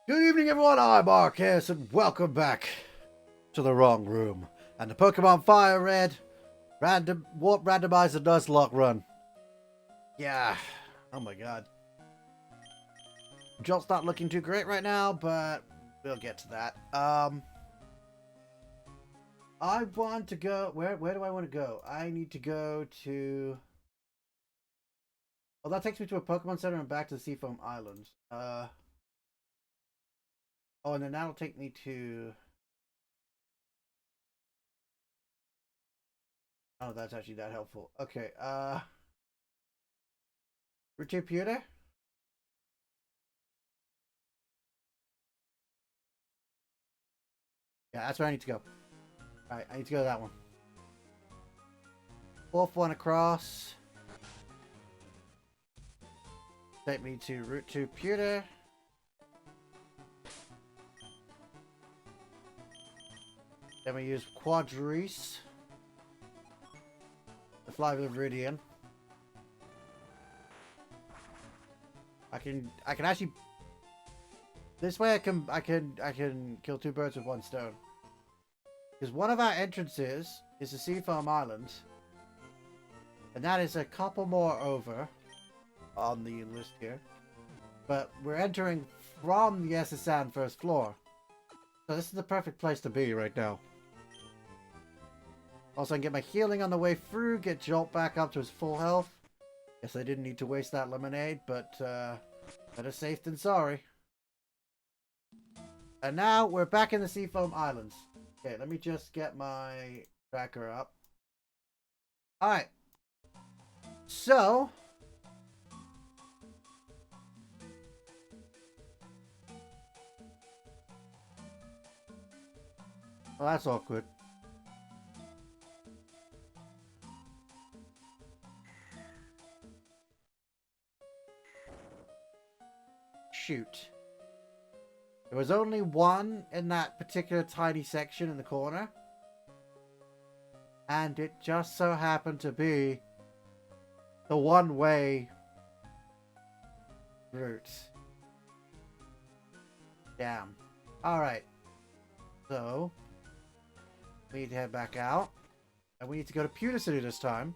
Good evening, everyone. I'm Marcus, and welcome back to the wrong room and the Pokemon Fire Red Randomizer Nuzlocke run. Yeah. Oh my god. Jolt's not looking too great right now, but we'll get to that. I want to go. Where do I want to go? I need to go to. Well, that takes me to a Pokemon Center and back to the Seafoam Islands. Oh, and then that'll take me to... Oh, that's actually that helpful. Okay, Route Pewter? Yeah, that's where I need to go. Alright, I need to go to that one. Fourth one across. Take me to Route 2 Pewter. Then we use Quadrice to fly with Viridian. I can actually this way I can kill two birds with one stone. Because one of our entrances is the Seafoam Islands. And that is a couple more over on the list here. But we're entering from the SSN first floor. So this is the perfect place to be right now. Also, I can get my healing on the way through, get Jolt back up to his full health. Guess I didn't need to waste that lemonade, but better safe than sorry. And now we're back in the Seafoam Islands. Okay, let me just get my tracker up. Alright. So... well, that's awkward. Shoot. There was only one in that particular tiny section in the corner. And it just so happened to be the one-way route. Damn. Alright. So, we need to head back out. And we need to go to Pewter City this time.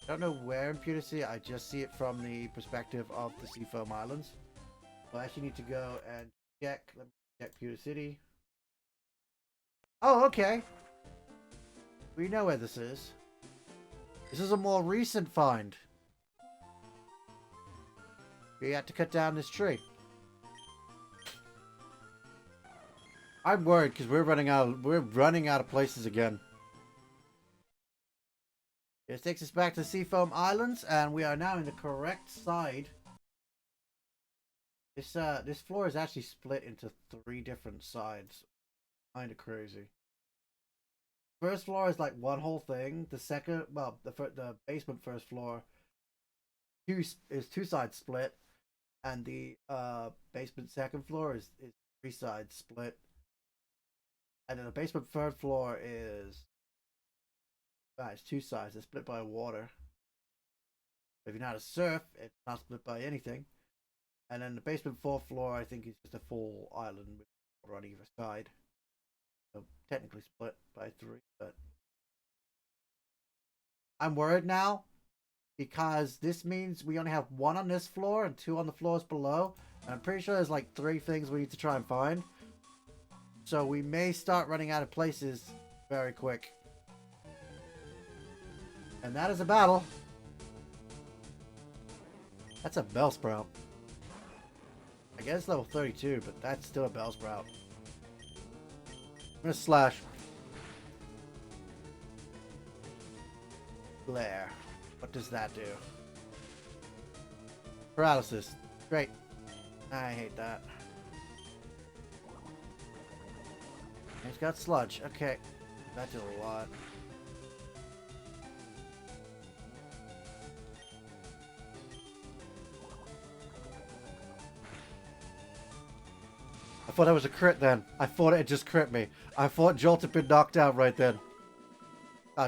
I don't know where in Pewter City, I just see it from the perspective of the Seafoam Islands. So I actually need to go and check. Let me check Pewter City. Oh, okay. We know where this is. This is a more recent find. We had to cut down this tree. I'm worried because we're running out of places again. This takes us back to Seafoam Islands, and we are now in the correct side. This floor is actually split into 3 different sides. Kind of crazy. First floor is like one whole thing. The second, well, the basement first floor is 2 sides split, and the basement second floor is 3 sides split. And then the basement third floor is it's 2 sides. It's split by water. If you know how to surf, it's not split by anything. And then the basement 4th floor, I think, is just a full island with water on either side. So technically split by 3, but I'm worried now because this means we only have 1 on this floor and 2 on the floors below. And I'm pretty sure there's like 3 things we need to try and find. So we may start running out of places very quick. And that is a battle. That's a Bellsprout. I guess level 32, but that's still a Bellsprout. I'm gonna slash. Glare. What does that do? Paralysis. Great. I hate that. He's got sludge. Okay. That did a lot. I thought that was a crit then. I thought it just crit me. I thought Jolt had been knocked out right then.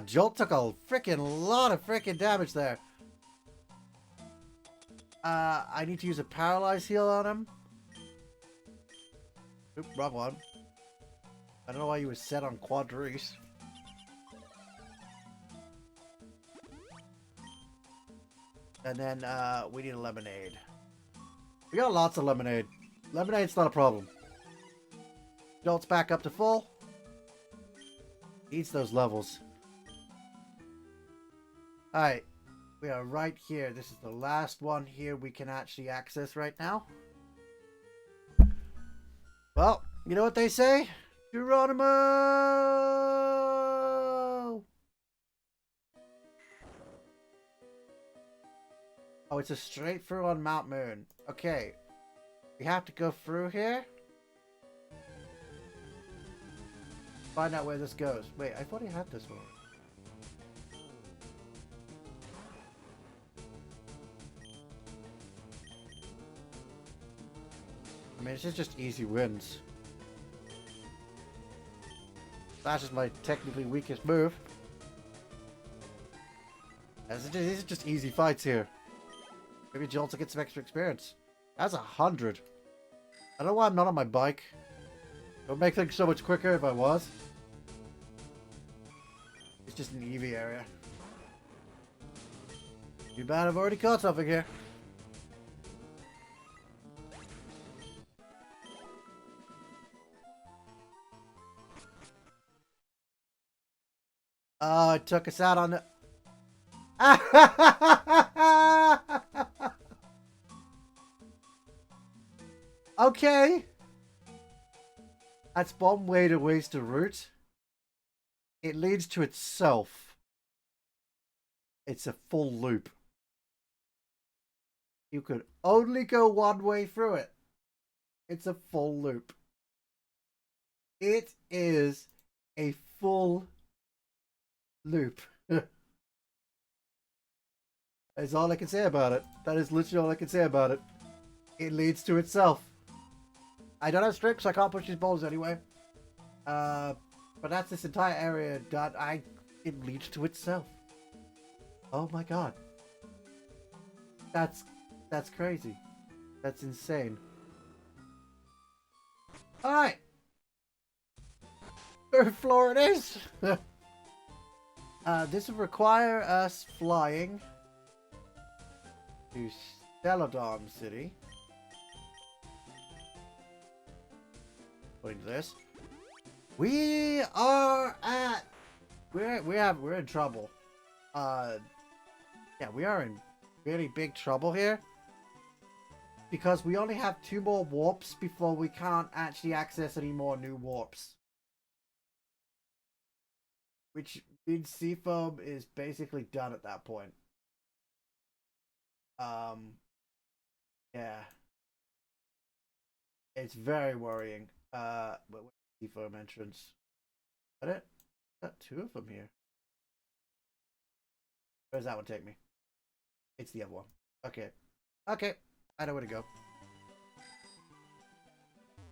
Jolt took a freaking lot of freaking damage there. I need to use a paralyze heal on him. Oop, wrong one. I don't know why you were set on Quadrice. And then we need a lemonade. We got lots of lemonade. Lemonade's not a problem. Jolt's back up to full. Eats those levels. Alright. We are right here. This is the last one here we can actually access right now. Well, you know what they say? Geronimo! Oh, it's a straight through on Mount Moon. Okay. We have to go through here. Find out where this goes. Wait, I thought I had this one. I mean, this is just easy wins. That's just my technically weakest move. These are just easy fights here. Maybe Jolt will get some extra experience. That's 100. I don't know why I'm not on my bike. It would make things so much quicker if I was. It's just an EV area. Too bad I've already caught something here. Oh, it took us out on the... Okay. That's one way to waste a route. It leads to itself. It's a full loop. You could only go one way through it. It's a full loop. It is a full loop. That's all I can say about it. That is literally all I can say about it. It leads to itself. I don't have strength, so I can't push these balls anyway. But that's this entire area done. It leads to itself. Oh my god. That's crazy. That's insane. Alright. Third floor it is. This would require us flying to Celadon City. According to this, we are at we're in trouble. Yeah, we are in really big trouble here because we only have 2 more warps before we can't actually access any more new warps. Which means Seafoam is basically done at that point. Yeah. It's very worrying. But Seafoam entrance. Is that it? Got 2 of them here. Where does that one take me? It's the other one. Okay. Okay. I know where to go.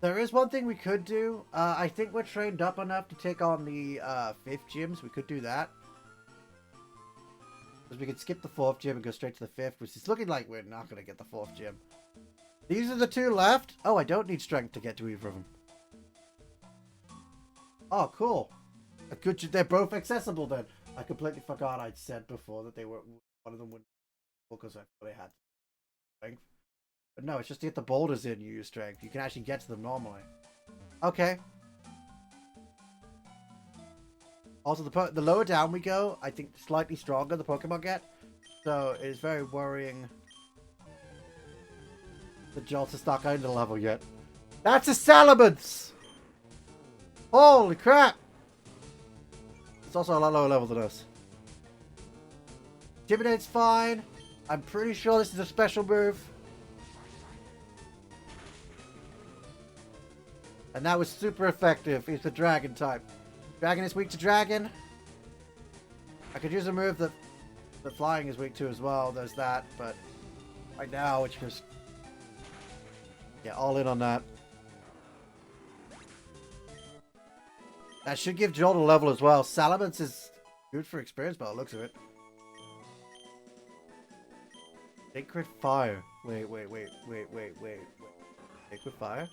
There is one thing we could do. I think we're trained up enough to take on the 5th gyms. We could do that. Because we could skip the 4th gym and go straight to the 5th, which is looking like we're not going to get the 4th gym. These are the 2 left. Oh, I don't need strength to get to either of them. Oh, cool. Good. They're both accessible then. I completely forgot I'd said before that they were one of them wouldn't because I thought they had strength. But no, it's just to get the boulders in you use strength. You can actually get to them normally. Okay. Also, the lower down we go, I think slightly stronger the Pokemon get. So it is very worrying. The Jolts is not going to the level yet. That's a Salamence! Holy crap! It's also a lot lower level than us. Intimidate's fine. I'm pretty sure this is a special move. And that was super effective. He's the dragon type. Dragon is weak to dragon. I could use a move that the flying is weak to as well. There's that. But right now it's just... yeah, all in on that. That should give Jolt a level as well. Salamence is good for experience by the looks of it. Sacred Fire. Wait. Sacred Fire?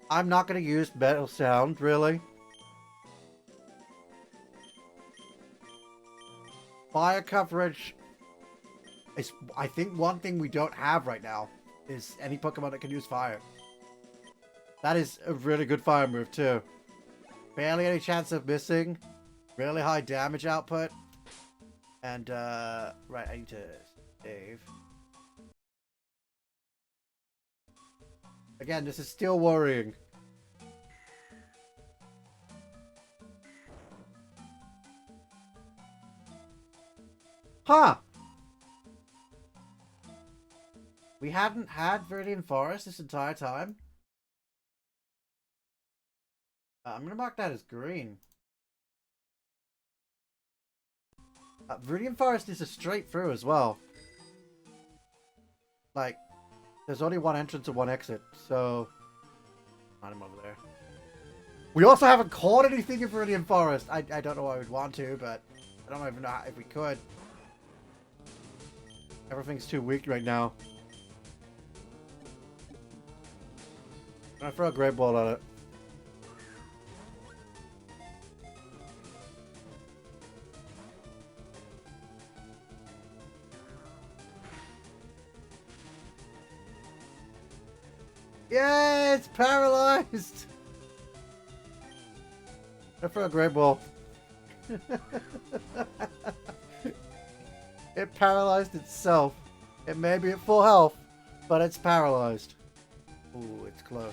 I'm not gonna use Metal Sound, really. Fire coverage is, I think, one thing we don't have right now is any Pokemon that can use fire. That is a really good fire move too. Barely any chance of missing. Really high damage output. And, right, I need to save. Again, this is still worrying. Huh! We hadn't had Viridian Forest this entire time. I'm gonna mark that as green. Viridian Forest is a straight through as well. Like, there's only one entrance and one exit, so... Find him over there. We also haven't caught anything in Viridian Forest. I don't know why we'd want to, but I don't even know if we could. Everything's too weak right now. I'm gonna throw a Great Ball at it. Yeah, it's paralyzed! I throw a Great Ball. It paralyzed itself. It may be at full health, but it's paralyzed. Ooh, it's close.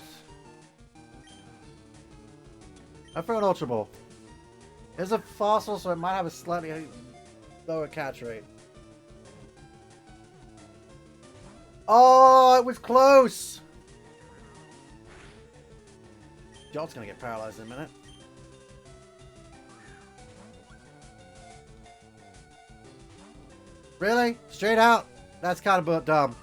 I throw an Ultra Ball. It's a fossil, so it might have a slightly lower catch rate. Oh, it was close! Jolt's gonna get paralyzed in a minute. Really? Straight out? That's kind of dumb.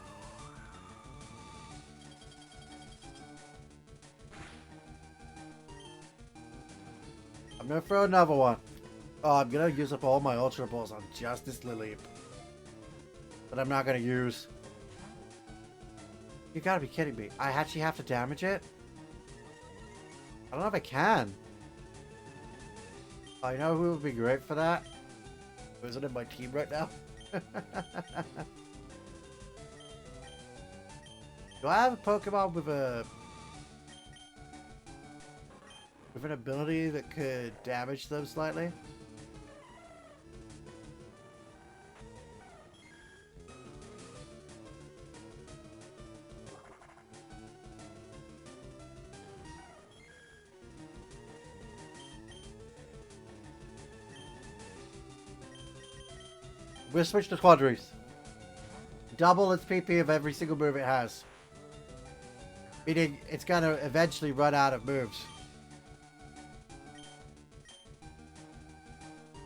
I'm gonna throw another one. Oh, I'm gonna use up all my Ultra Balls on just this Lily. But I'm not gonna use. You gotta be kidding me. I actually have to damage it? I don't know if I can. Oh, you know who would be great for that? Who isn't in my team right now? Do I have a Pokemon with an ability that could damage them slightly? We'll switch to Quadris. Double its PP of every single move it has. Meaning it's gonna eventually run out of moves.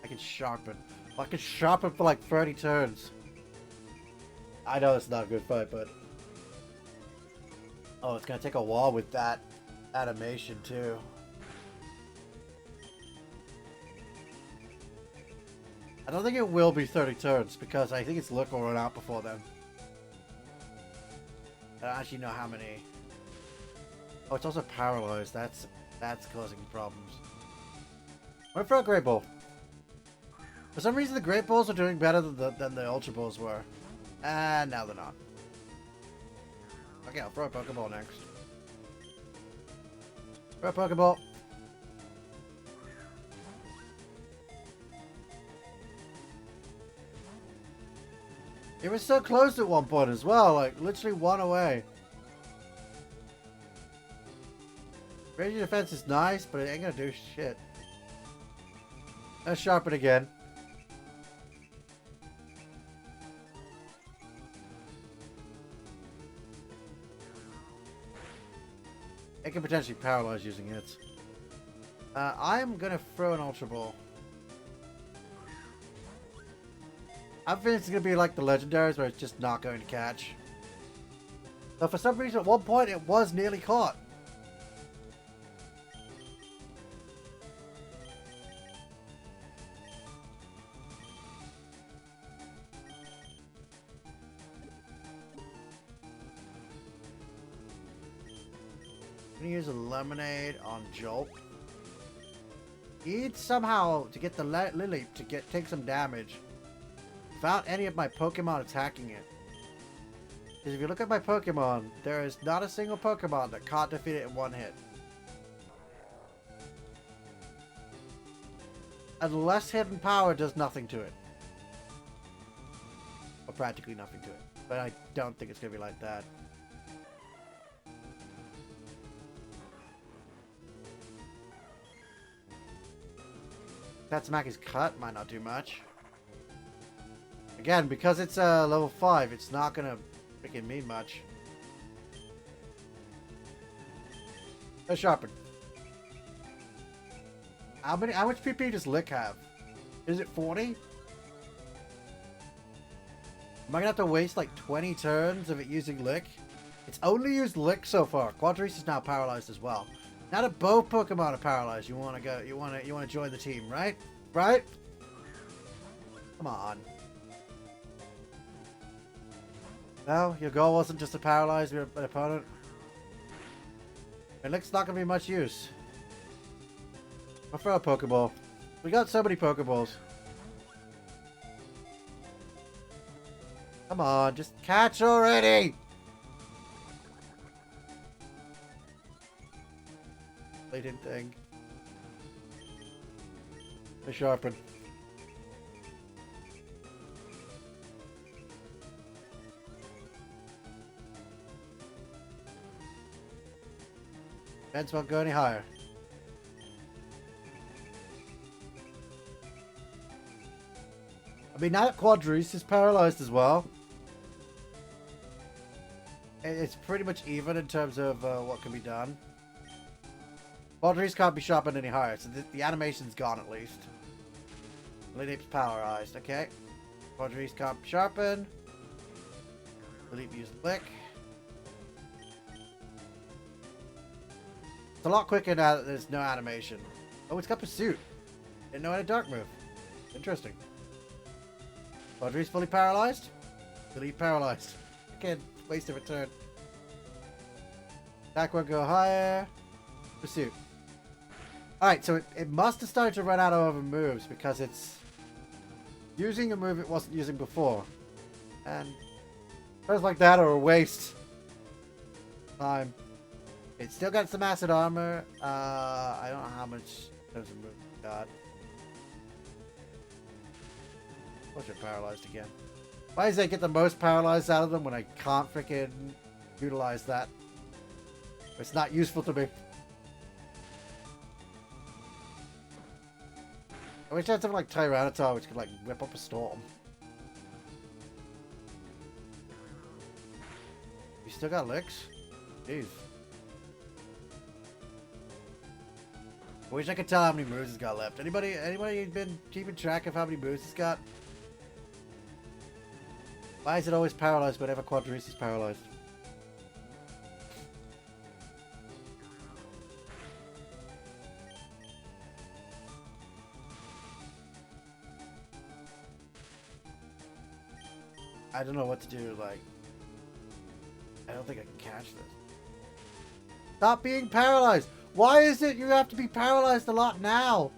I can sharpen. I can sharpen for like 30 turns. I know it's not a good fight, but... Oh, it's gonna take a while with that animation too. I don't think it will be 30 turns because I think its luck will run out before then. I don't actually know how many. Oh, it's also paralyzed. That's causing problems. I'm gonna throw a Great Ball. For some reason, the Great Balls are doing better than the Ultra Balls were. And now they're not. Okay, I'll throw a Pokeball next. Throw a Pokeball. It was so close at one point as well, like literally one away. Ranging defense is nice, but it ain't gonna do shit. Let's sharpen again. It can potentially paralyze using it. I'm gonna throw an Ultra Ball. I think it's going to be like the legendaries where it's just not going to catch. So for some reason at one point it was nearly caught. I'm gonna use a lemonade on Jolt. Need somehow to get the Lily to take some damage without any of my Pokemon attacking it. Because if you look at my Pokemon, there is not a single Pokemon that can't defeat it in one hit. Unless Hidden Power does nothing to it. Or practically nothing to it. But I don't think it's going to be like that. That smack is cut, might not do much. Again, because it's level 5, it's not going to freaking mean much. Let's sharpen. How much PP does Lick have? Is it 40? Am I gonna have to waste like 20 turns of it using Lick? It's only used Lick so far. Quadrice is now paralyzed as well. Now that both Pokemon are paralyzed, you wanna join the team, right? Right? Come on. No, your goal wasn't just to paralyze your opponent. And Lick's not gonna be much use. I'll throw a Pokeball. We got so many Pokeballs. Come on, just catch already! They didn't think. They sharpen. Fence won't go any higher. I mean, now that Quadrice is paralyzed as well, it's pretty much even in terms of what can be done. Quadrice can't be sharpened any higher, so the animation's gone at least. Lileep's paralyzed, okay. Quadrice can't be sharpened. Lileep used Lick. It's a lot quicker now that there's no animation. Oh, it's got Pursuit. Didn't know it had a Dark move. Interesting. Quadrice fully paralyzed. Lileep paralyzed. Again, waste of a turn. Attack won't go higher. Pursuit. Alright, so it must have started to run out of other moves because it's using a move it wasn't using before. And turns like that are a waste of time. It's still got some acid armor. I don't know how much those moves it got. Watch it paralyzed again. Why does they get the most paralyzed out of them when I can't freaking utilize that? It's not useful to me. I wish I had something like Tyranitar which could like whip up a storm. You still got licks? Jeez. I wish I could tell how many moves it's got left. Anybody been keeping track of how many moves it's got? Why is it always paralyzed whenever Quadrice is paralyzed? I don't know what to do, like... I don't think I can catch this. Stop being paralyzed! Why is it you have to be paralyzed a lot now?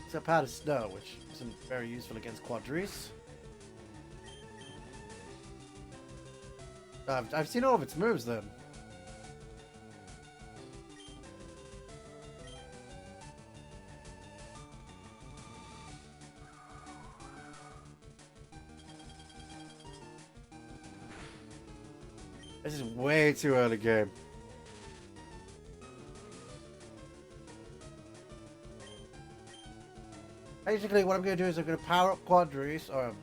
Except Powder Snow, which isn't very useful against Quadrice. I've seen all of its moves then. This is way too early game. Basically, what I'm going to do is I'm going to power up Quadrice, or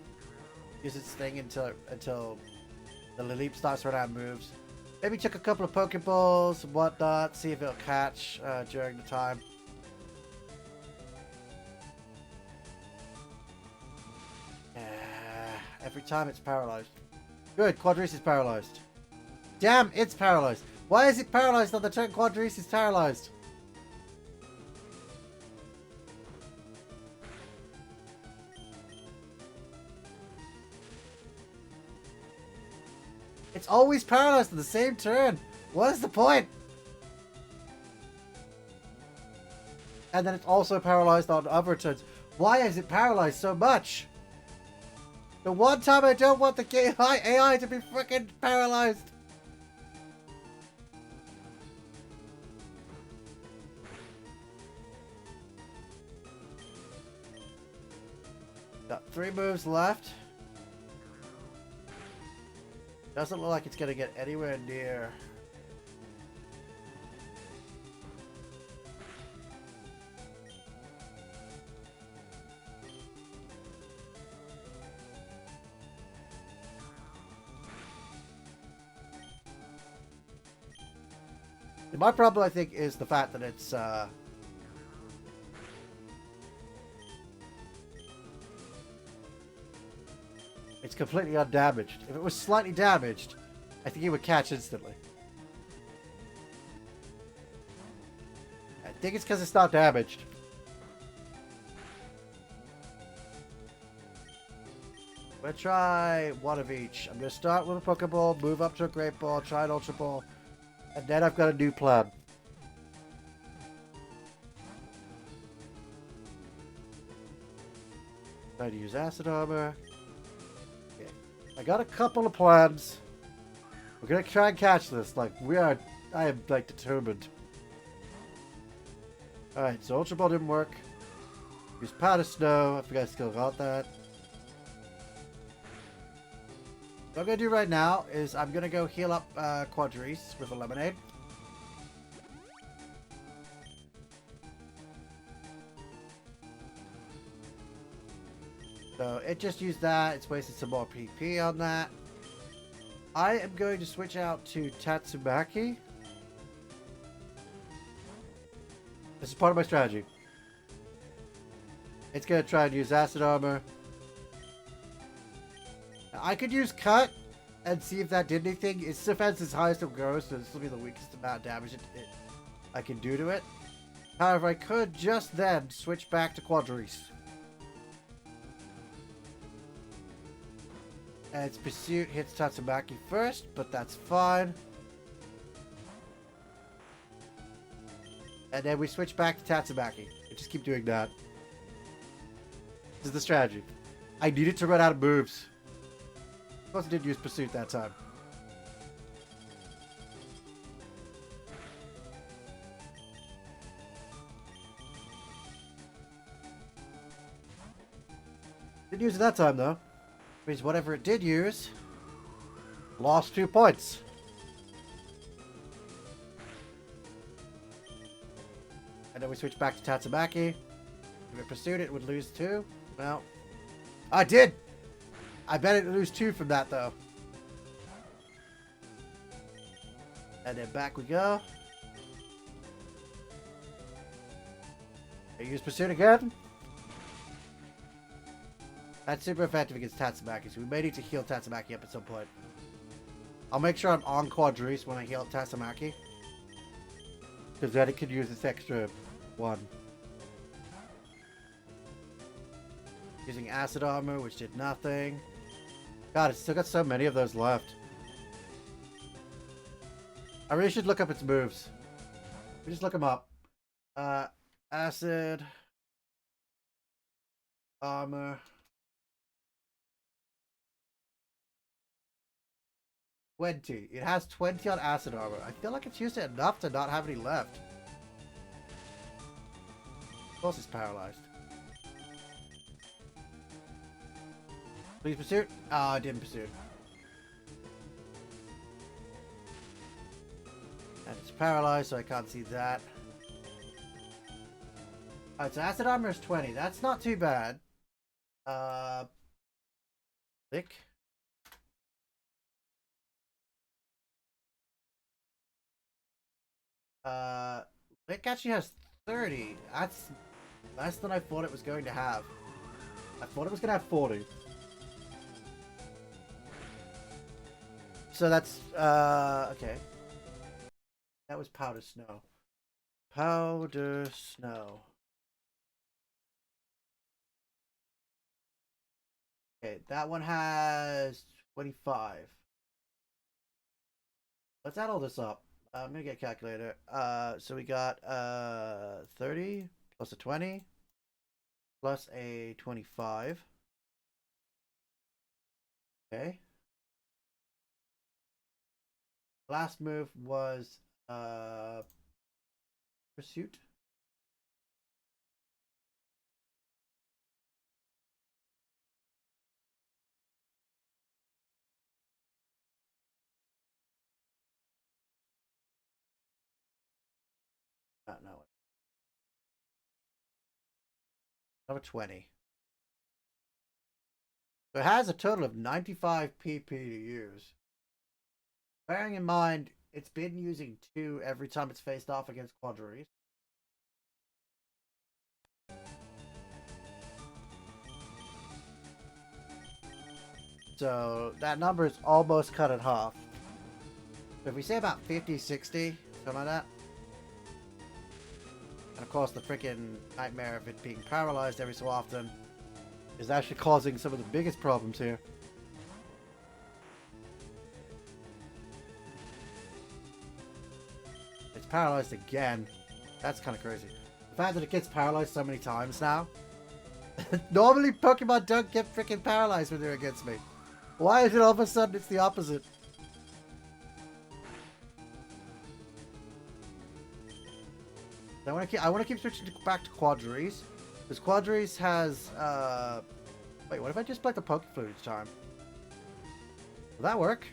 use its thing until the Lileep starts running out of moves. Maybe check a couple of Pokeballs and whatnot, see if it'll catch during the time. Every time it's paralyzed. Good, Quadrice is paralyzed. Damn, it's paralyzed. Why is it paralyzed on the turn Quadrice is paralyzed? It's always paralyzed on the same turn. What is the point? And then it's also paralyzed on other turns. Why is it paralyzed so much? The one time I don't want the AI to be freaking paralyzed. Got 3 moves left. Doesn't look like it's gonna get anywhere near. My problem, I think, is the fact that it's completely undamaged. If it was slightly damaged, I think it would catch instantly. I think it's because it's not damaged. I'm going to try one of each. I'm going to start with a Pokeball, move up to a Great Ball, try an Ultra Ball, and then I've got a new plan. Try to use Acid Armor. Okay. I got a couple of plans. We're going to try and catch this. Like, I am, like, determined. Alright, so Ultra Ball didn't work. Use Powder Snow. I think I still got that. What I'm going to do right now is I'm going to go heal up Quadrice with a Lemonade. So it just used that. It's wasted some more PP on that. I am going to switch out to Tatsumaki. This is part of my strategy. It's going to try and use Acid Armor. I could use Cut and see if that did anything. Its defense is highest it goes, so this will be the weakest amount of damage I can do to it. However, I could just then switch back to Quadrice. And its Pursuit hits Tatsumaki first, but that's fine. And then we switch back to Tatsumaki. We just keep doing that. This is the strategy. I needed to run out of moves. Plus, I did use Pursuit that time. Didn't use it that time, though. Means whatever it did use, lost 2 points. And then we switch back to Tatsumaki. If it pursued it, would lose 2. Well, I did! I bet it would lose 2 from that, though. And then back we go. I use Pursuit again. That's super effective against Tatsumaki, so we may need to heal Tatsumaki up at some point. I'll make sure I'm on Quadrice when I heal Tatsumaki. Because then it could use this extra 1. Using Acid Armor, which did nothing. God, it's still got so many of those left. I really should look up its moves. We just look them up. Acid Armor. 20. It has 20 on Acid Armor. I feel like it's used it enough to not have any left. Of course it's paralyzed. Please Pursuit. Ah, I didn't Pursuit. And it's paralyzed, so I can't see that. Alright, so Acid Armor is 20. That's not too bad. Lick. Lick actually has 30. That's less than I thought it was going to have. I thought it was going to have 40. So that's, okay. That was Powder Snow. Powder Snow. Okay, that one has 25. Let's add all this up. I'm gonna get a calculator. So we got 30 plus a 20 plus a 25. Okay. Last move was pursuit. No. Number 20. So it has a total of 95 PP to use. Bearing in mind, it's been using 2 every time it's faced off against Quadris. So that number is almost cut in half. So if we say about 50, 60, something like that. And of course the freaking nightmare of it being paralyzed every so often is actually causing some of the biggest problems here. It's paralyzed again. That's kind of crazy. The fact that it gets paralyzed so many times now. Normally Pokemon don't get freaking paralyzed when they're against me. Why is it all of a sudden it's the opposite? I want to keep switching back to Quadris, because Quadris has wait, what if I just play the Pokeflute each time? Will that work?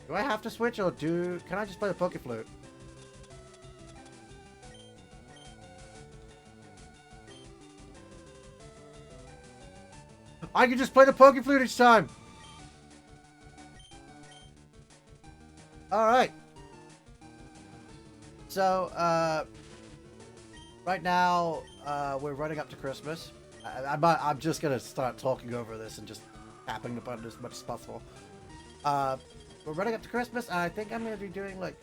Do I have to switch, or can I just play the Pokeflute? I can just play the Pokeflute each time. All right. So, right now, we're running up to Christmas. I'm just gonna start talking over this and just tapping the button as much as possible. We're running up to Christmas, and I think I'm gonna be doing like,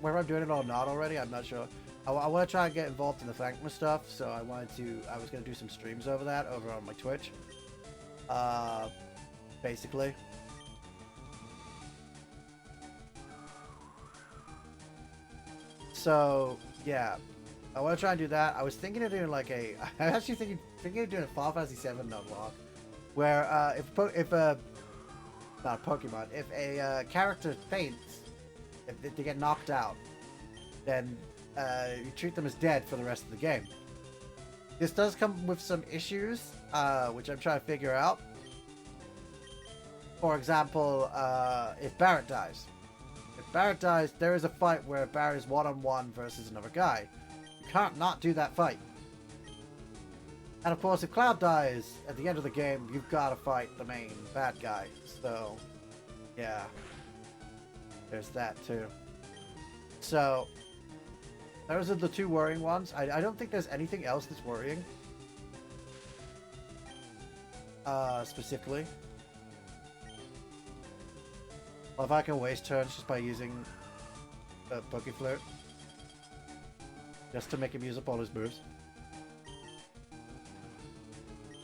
whether I'm doing it or not already, I'm not sure. I want to try and get involved in the Thankyou stuff, so I was gonna do some streams over that over on my Twitch. Basically. So, yeah. I want to try and do that. I was thinking of doing like I'm actually thinking of doing a Final Fantasy 7 Nuzlocke, where if not a Pokemon, if a character faints, if they get knocked out, then you treat them as dead for the rest of the game. This does come with some issues, which I'm trying to figure out. For example, if Barrett dies. If Barrett dies, there is a fight where Barrett is one-on-one versus another guy. You can't not do that fight. And of course, if Cloud dies at the end of the game, you've got to fight the main bad guy. So, yeah. There's that too. So, those are the two worrying ones. I don't think there's anything else that's worrying. Specifically. Well, if I can waste turns just by using Pokeflute. Just to make him use up all his moves.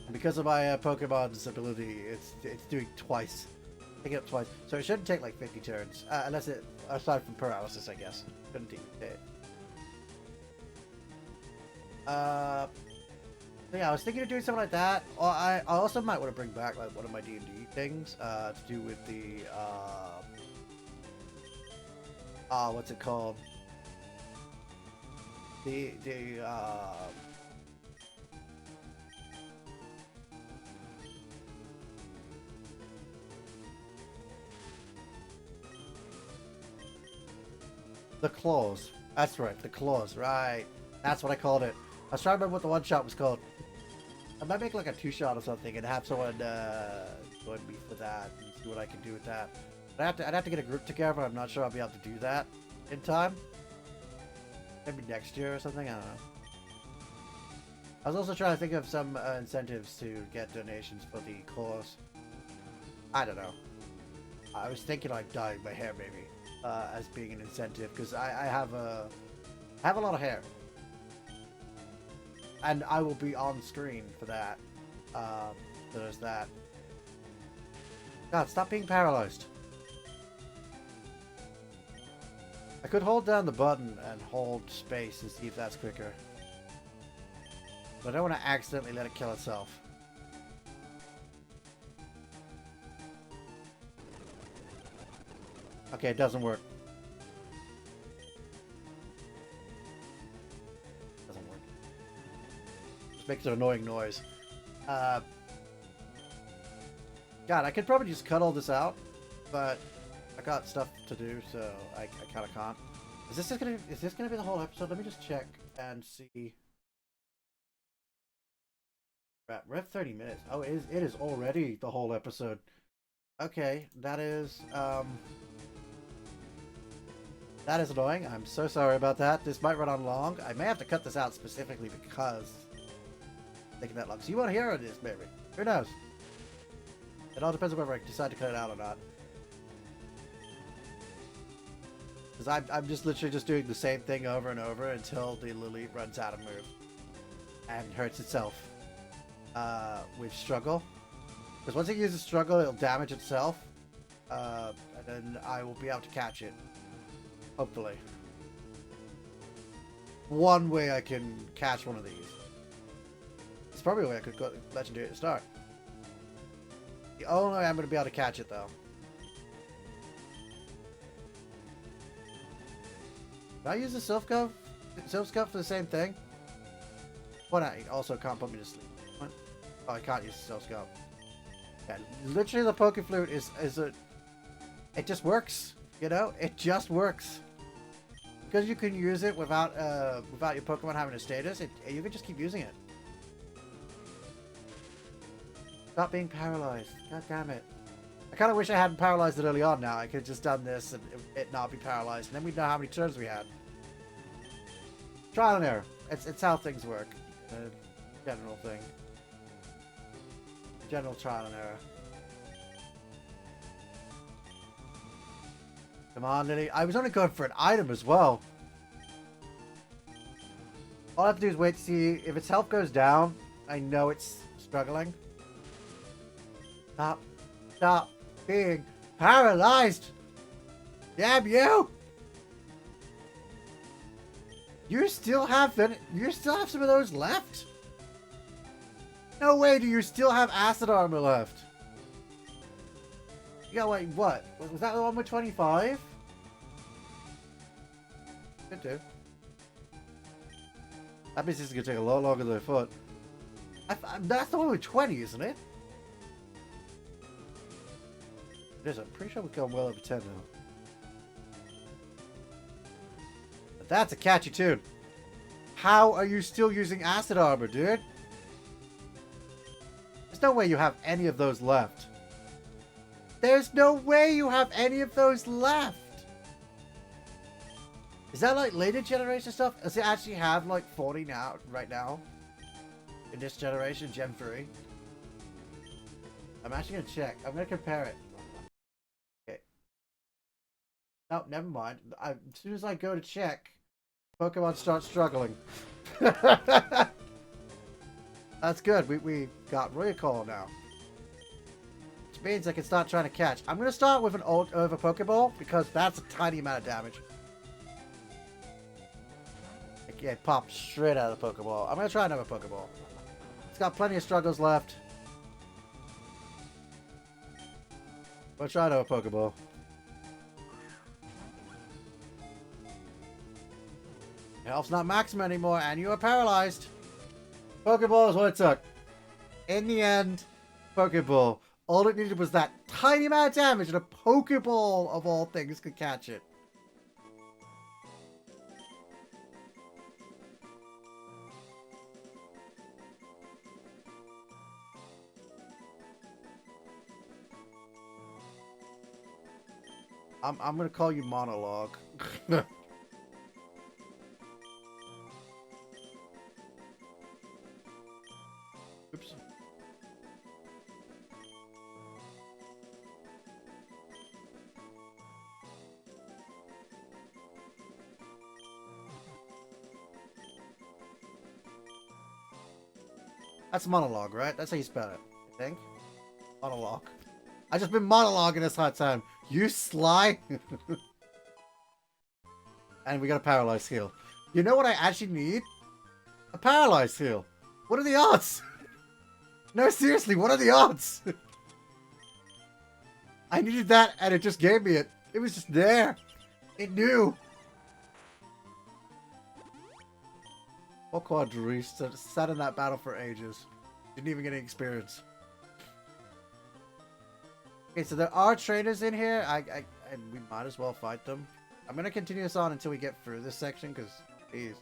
And because of my Pokemon's ability, it's doing twice. Picking up twice. So it shouldn't take like 50 turns. Unless aside from paralysis, I guess. Shouldn't take it. So yeah, I was thinking of doing something like that. Or I also might want to bring back like one of my D&D things to do with the what's it called? The claws. That's right, the claws. Right, that's what I called it. I was trying to remember what the one shot was called. I might make like a 2-shot or something and have someone join me for that and see what I can do with that. But I'd have to get a group together. I'm not sure I'll be able to do that in time. Maybe next year or something. I don't know. I was also trying to think of some incentives to get donations for the cause. I don't know. I was thinking like dyeing my hair maybe as being an incentive because I have a lot of hair. And I will be on screen for that. So there's that. God, stop being paralyzed. I could hold down the button and hold space and see if that's quicker. But I don't want to accidentally let it kill itself. Okay, it doesn't work. Doesn't work. Just makes an annoying noise. God, I could probably just cut all this out, but I got stuff to do, so I kind of can't. Is this gonna be the whole episode? Let me just check and see. We're at 30 minutes. Oh, it is already the whole episode. Okay, that is annoying. I'm so sorry about that. This might run on long. I may have to cut this out specifically because it's taking that long. So you won't hear this, maybe. Who knows? It all depends on whether I decide to cut it out or not. Because I'm just literally just doing the same thing over and over until the Lily runs out of move and hurts itself. With struggle, because once it uses struggle, it'll damage itself, and then I will be able to catch it. Hopefully, one way I can catch one of these. It's probably a way I could go legendary at the start. The only way I'm going to be able to catch it, though. Did I use the Silph Scope for the same thing? Why not? It also can't put me to sleep. Oh, I can't use the Silph Scope. Yeah, literally the Poke Flute is it just works, you know? It just works. Because you can use it without your Pokemon having a status, you can just keep using it. Stop being paralyzed. God damn it. I kind of wish I hadn't paralyzed it early on now. I could have just done this and it not be paralyzed. And then we'd know how many turns we had. Trial and error. It's how things work. General thing. General trial and error. Come on, Lily. I was only going for an item as well. All I have to do is wait to see if its health goes down. I know it's struggling. Stop being paralyzed. Damn you! You still have some of those left? No way do you still have acid armor left. You got like what? Was that the one with 25? Could do. That means this is gonna take a lot longer than I thought. That's the one with 20, isn't it? It is. I'm pretty sure we've gone well over 10 now. But that's a catchy tune. How are you still using acid armor, dude? There's no way you have any of those left. There's no way you have any of those left. Is that like later generation stuff? Does it actually have like 40 now, right now? In this generation, Gen 3? I'm actually going to check. I'm going to compare it. Okay. No, never mind. As soon as I go to check, Pokemon start struggling. That's good. We got recall now. Which means I can start trying to catch. I'm going to start with an ult over Pokeball because that's a tiny amount of damage. It popped straight out of the Pokeball. I'm going to try another Pokeball. It's got plenty of struggles left. I'm going to try another Pokeball. Your health's not maximum anymore and you are paralyzed. Pokeball is what it took. In the end, Pokeball. All it needed was that tiny amount of damage and a Pokeball of all things could catch it. I'm gonna call you Monologue. Oops. That's Monologue, right? That's how you spell it, I think. Monologue. I just been monologuing this whole time. You sly. And we got a paralyzed heal. You know what I actually need? A paralyzed heal. What are the odds? No, seriously, what are the odds? I needed that and it just gave me it. It was just there. It knew. What Quadri sat in that battle for ages. Didn't even get any experience. Okay, so there are trainers in here. And we might as well fight them. I'm gonna continue this on until we get through this section, because, geez.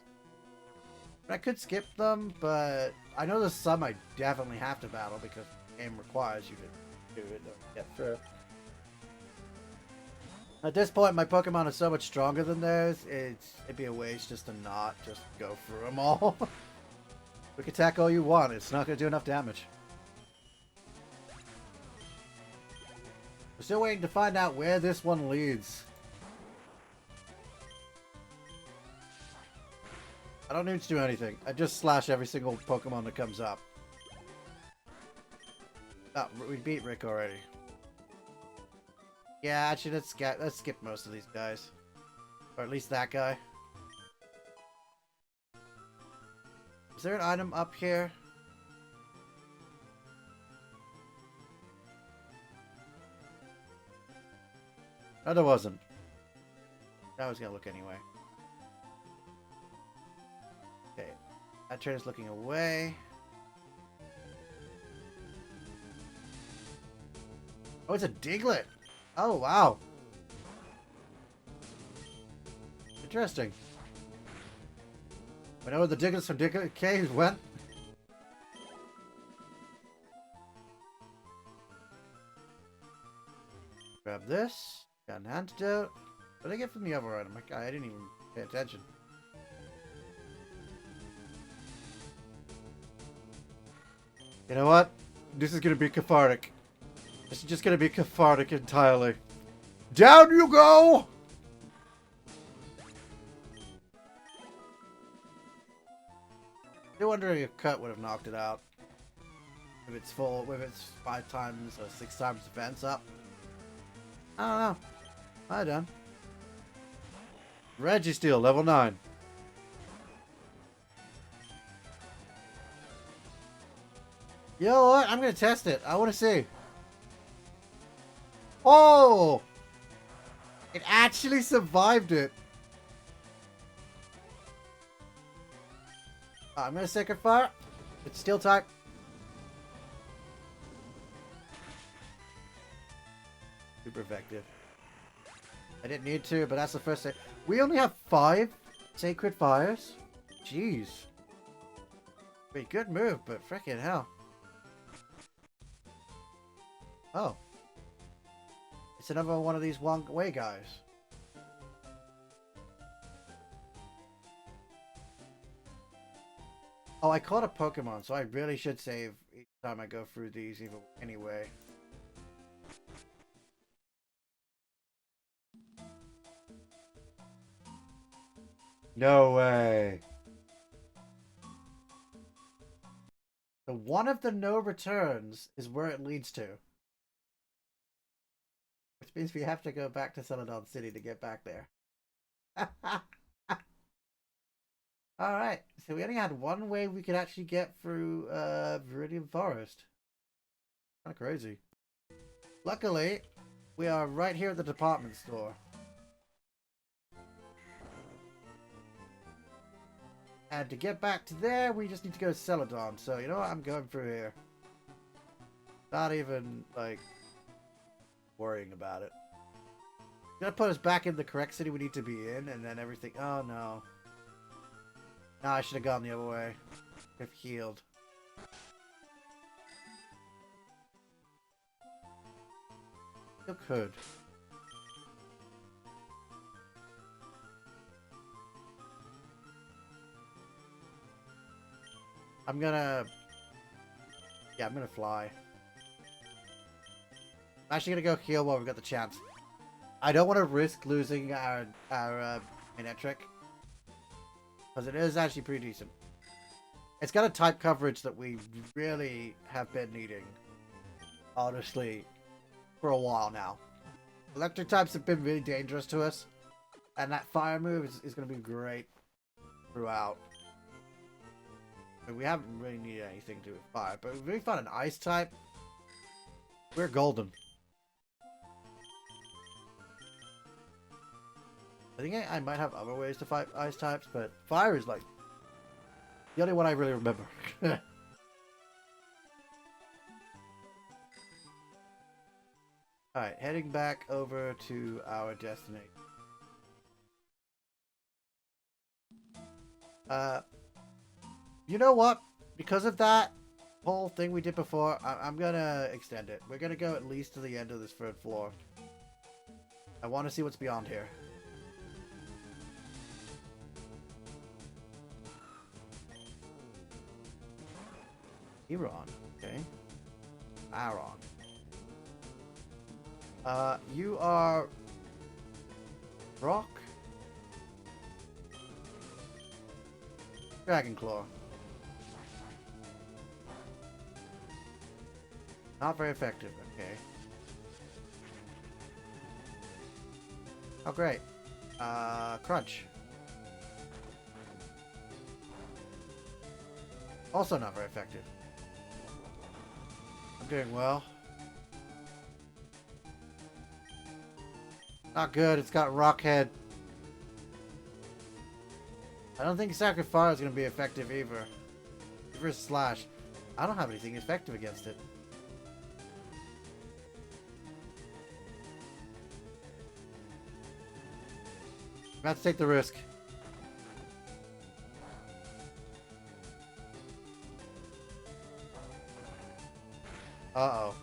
I could skip them, but I know there's some I definitely have to battle because the game requires you to do it to get through. At this point, my Pokemon are so much stronger than theirs, it'd be a waste just to not just go through them all. We can attack all you want, it's not going to do enough damage. We're still waiting to find out where this one leads. I don't need to do anything. I just slash every single Pokemon that comes up. Oh, we beat Rick already. Yeah, actually, let's skip most of these guys. Or at least that guy. Is there an item up here? No, there wasn't. I was gonna look anyway. Okay. That trainer's looking away. Oh, it's a Diglett! Oh, wow. Interesting. We know where the Digletts from Diglett Caves went. Grab this. Got an antidote. What did I get from the other item? I didn't even pay attention. You know what? This is gonna be cathartic. This is just gonna be cathartic entirely. Down you go! I'm wondering if Cut would have knocked it out. If it's full, if it's 5 times or 6 times defense up. I don't know. I done. Registeel, level 9. You know what? I'm gonna test it. I want to see. Oh! It actually survived it. I'm gonna Sacred Fire. It's Steel type. Super effective. I didn't need to, but that's the first thing. We only have 5 Sacred Fires? Jeez. Wait, good move, but frickin' hell. Oh. It's another one of these Wong Wei guys. Oh, I caught a Pokemon, so I really should save each time I go through these even anyway. No way. So one of the no returns is where it leads to. Which means we have to go back to Celadon City to get back there. Alright, so we only had one way we could actually get through Viridian Forest. Kinda crazy. Luckily, we are right here at the department store. And to get back to there, we just need to go to Celadon. So, you know what? I'm going through here. Not even, like, worrying about it. It's gonna put us back in the correct city we need to be in, and then everything... Oh, no. No, I should have gone the other way. If healed. Still could. I'm gonna... Yeah, I'm gonna fly. I'm actually gonna go heal while we've got the chance. I don't want to risk losing our Manectric. Because it is actually pretty decent. It's got a type coverage that we really have been needing. Honestly. For a while now. Electric types have been really dangerous to us. And that fire move is going to be great throughout. And we haven't really needed anything to do with fire, but if we found an ice type, we're golden. I think I might have other ways to fight ice types, but fire is like the only one I really remember. Alright, heading back over to our destination. You know what? Because of that whole thing we did before, I'm gonna extend it. We're gonna go at least to the end of this 3rd floor. I want to see what's beyond here. Iran, okay. Aaron. You are rock. Dragon Claw. Not very effective, okay. Oh, great. Crunch. Also not very effective. I'm doing well. Not good, it's got Rock Head. I don't think Sacred Fire is going to be effective either. Reverse Slash. I don't have anything effective against it. I'm about to take the risk. Uh-oh.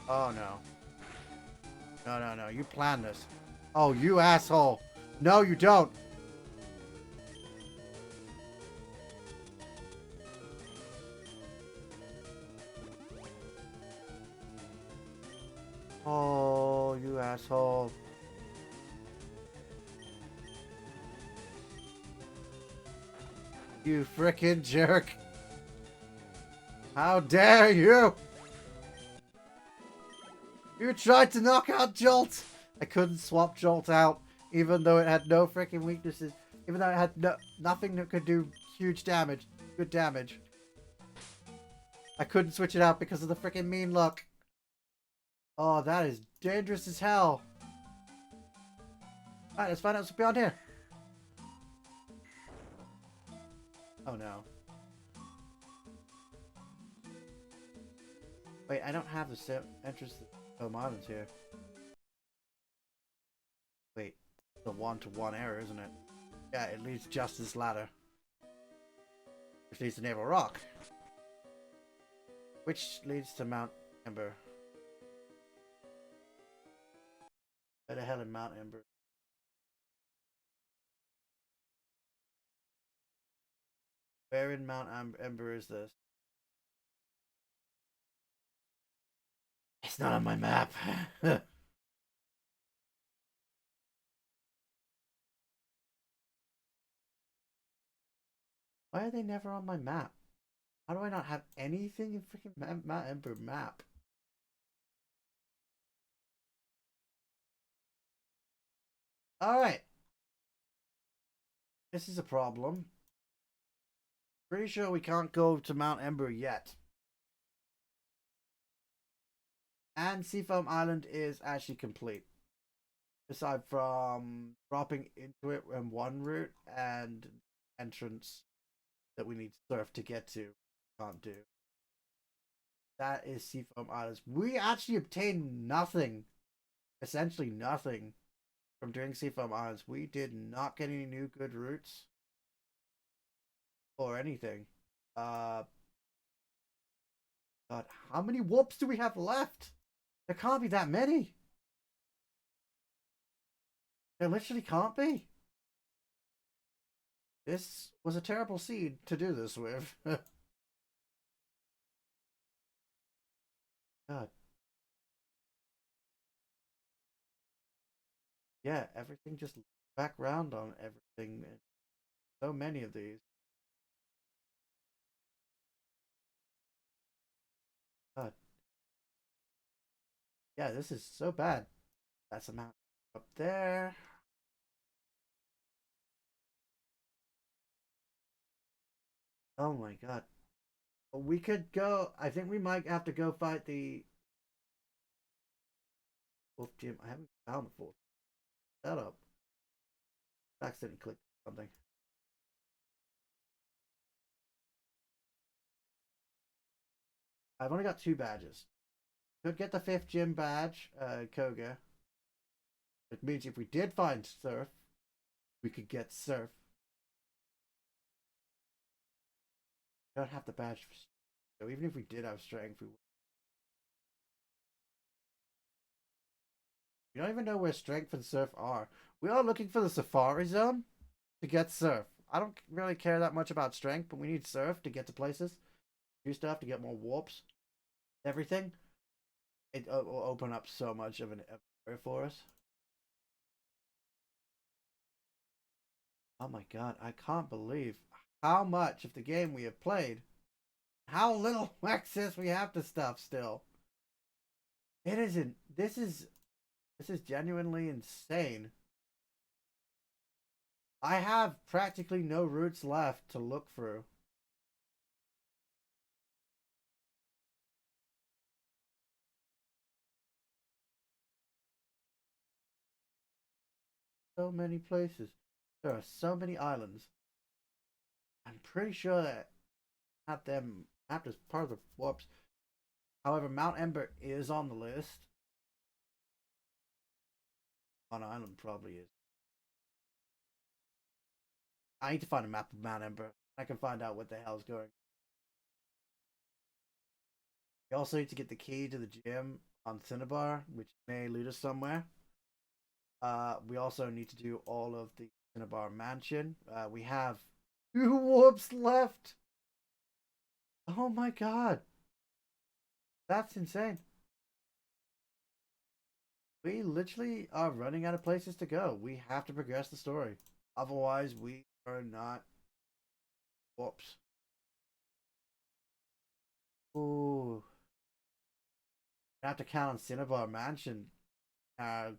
Oh, no. No, no, no. You planned this. Oh, you asshole. No, you don't. Oh, you asshole. You frickin' jerk. How dare you! You tried to knock out Jolt! I couldn't swap Jolt out, even though it had no freaking weaknesses. Even though it had nothing that could do huge damage. Good damage. I couldn't switch it out because of the freaking mean luck. Oh, that is dangerous as hell. Alright, let's find out what's beyond here. Oh no. Wait, I don't have the entrance to Home Islands here. Wait, the 1-to-1 error, isn't it? Yeah, it leads just this ladder. Which leads to Naval Rock. Which leads to Mount Ember. Where the hell in Mount Ember? Where in Mount Ember is this? It's not on my map. Why are they never on my map? How do I not have anything in freaking Mount Ember map? Alright. This is a problem. Pretty sure we can't go to Mount Ember yet. And Seafoam Island is actually complete. Aside from dropping into it in one route and entrance that we need surf to get to. Can't do. That is Seafoam Islands. We actually obtained nothing. Essentially nothing from doing Seafoam Islands. We did not get any new good routes. Or anything. God, how many warps do we have left? There can't be that many. There literally can't be. This was a terrible seed to do this with. God. Yeah, everything just back round on everything. So many of these. God. Yeah, this is so bad. That's a mount up there. Oh my god. We could go. I think we might have to go fight the fourth gym. I haven't found the fourth. Shut up. I accidentally clicked something. I've only got 2 badges. Could get the 5th gym badge, Koga. It means if we did find Surf, we could get Surf. We don't have the badge for so even if we did have strength, we don't even know where strength and surf are. We are looking for the safari zone to get surf. I don't really care that much about strength, but we need surf to get to places, do stuff to get more warps, everything. It will open up so much of an area for us. Oh my god, I can't believe how much of the game we have played, how little access we have to stuff still. It isn't. This is genuinely insane. I have practically no routes left to look through. So many places. There are so many islands. I'm pretty sure that have them mapped as part of the warps. However, Mount Ember is on the list. On Island probably is. I need to find a map of Mount Ember. I can find out what the hell's going. We also need to get the key to the gym on Cinnabar, which may lead us somewhere. We also need to do all of the Cinnabar Mansion. We have 2 warps left. Oh my god. That's insane. We literally are running out of places to go. We have to progress the story. Otherwise, we are not. Whoops. Ooh. I have to count on Cinnabar Mansion. I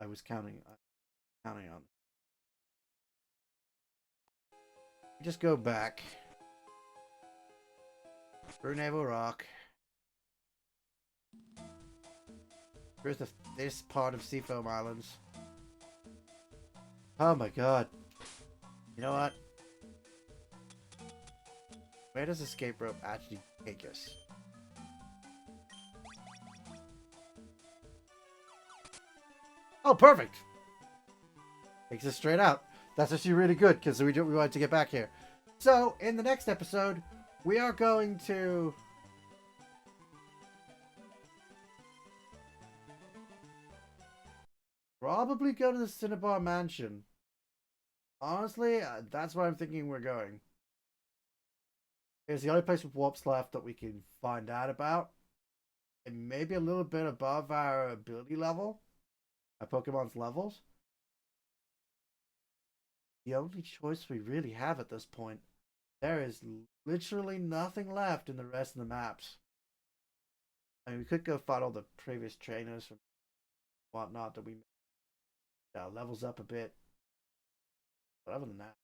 was counting on. Just go back. Through Naval Rock. Here's this part of Seafoam Islands. Oh my god. You know what? Where does escape rope actually take us? Oh, perfect! Takes us straight out. That's actually really good because we wanted to get back here. So, in the next episode, we are going to probably go to the Cinnabar Mansion. Honestly, that's where I'm thinking we're going. It's the only place with warps left that we can find out about. It may be a little bit above our ability level. Our Pokemon's levels. The only choice we really have at this point. There is literally nothing left in the rest of the maps. I mean, we could go fight all the previous trainers from whatnot that we levels up a bit. But other than that,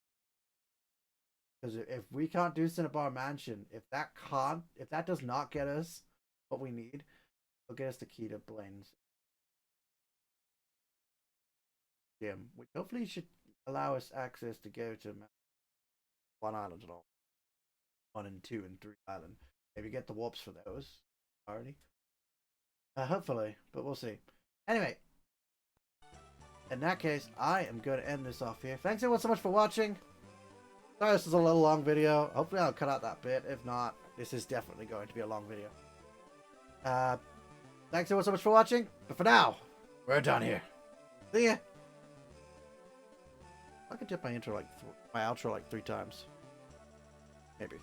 because if we can't do Cinnabar Mansion, if that does not get us what we need, it'll get us the key to Blaine's gym, which hopefully should allow us access to go to one island at all. 1 and 2 and 3 island. Maybe get the warps for those already. Hopefully, but we'll see. Anyway, in that case, I am going to end this off here. Thanks everyone so much for watching. Sorry this is a little long video. Hopefully I'll cut out that bit. If not, this is definitely going to be a long video. Thanks everyone so much for watching. But for now, we're done here. See ya. I could dip my intro my outro like 3 times. Maybe.